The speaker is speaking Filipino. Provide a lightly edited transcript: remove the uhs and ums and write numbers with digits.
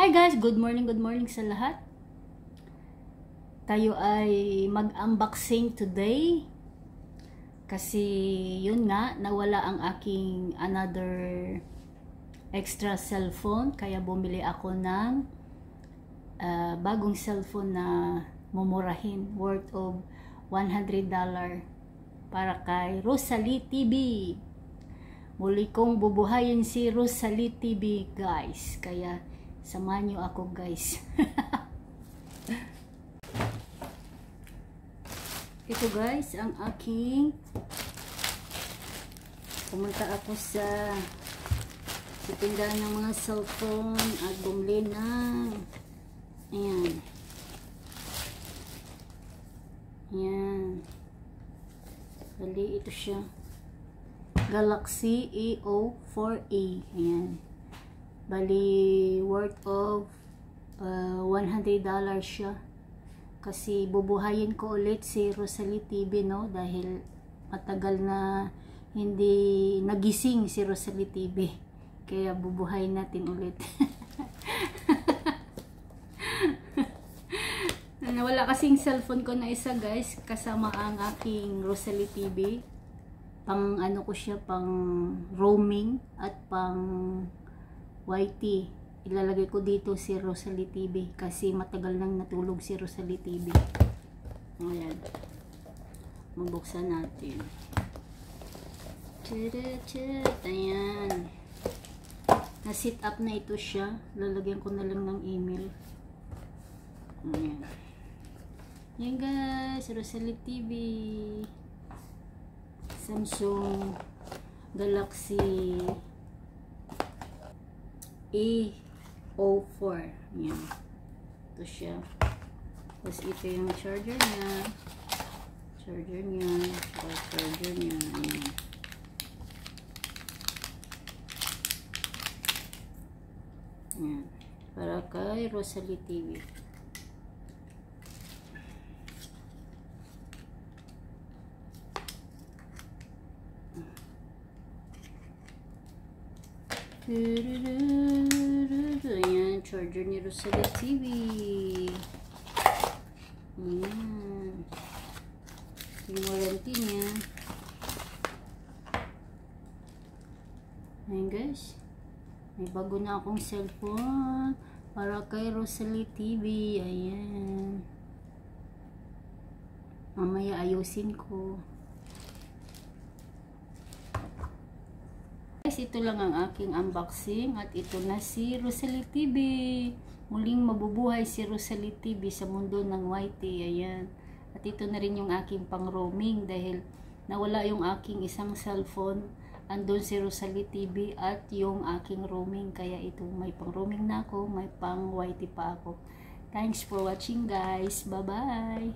Hi guys, good morning sa lahat. Tayo ay mag-unboxing today. Kasi yun nga, nawala ang aking another extra cellphone. Kaya bumili ako ng bagong cellphone na mumurahin, worth of $100 para kay Rosalie TV. Muli kong bubuhayin si Rosalie TV guys. Kaya samahan nyo ako guys. Ito guys ang aking pumunta ako sa tindahan ng mga cellphone at bumili ng ayan bali ito siya, Galaxy A04A. Ayan. Bali, worth of $100 siya. Kasi bubuhayin ko ulit si Rosalie TV, no? Dahil matagal na hindi nagising si Rosalie TV. Kaya bubuhayin natin ulit. Wala kasing cellphone ko na isa guys, kasama ang aking Rosalie TV. Pang ano ko siya, pang roaming at pang YT. Ilalagay ko dito si Rosalie TV kasi matagal nang natulog si Rosalie TV. Ayan. Mabuksan natin. Ayan. Na-sit up na ito siya. Lalagyan ko na lang ng email. Ayan. Ayan guys, Rosalie TV. Samsung Galaxy A04. Ayan. Ito siya. Tapos ito yung charger niya. Charger niya. Ayan. Ayan. Para kay Rosalie TV. Ayan, charger ni Rosalie TV. Ayan. Yung warranty niya. Ayan guys. May bago na akong cellphone para kay Rosalie TV. Ayan. Mamaya ayusin ko. Ito lang ang aking unboxing at ito na si Rosalie TV. Muling mabubuhay si Rosalie TV sa mundo ng YT. Ayan. At ito na rin yung aking pang roaming dahil nawala yung aking isang cellphone. Andun si Rosalie TV at yung aking roaming. Kaya ito may pang roaming na ako, may pang YT pa ako. Thanks for watching guys. Bye bye.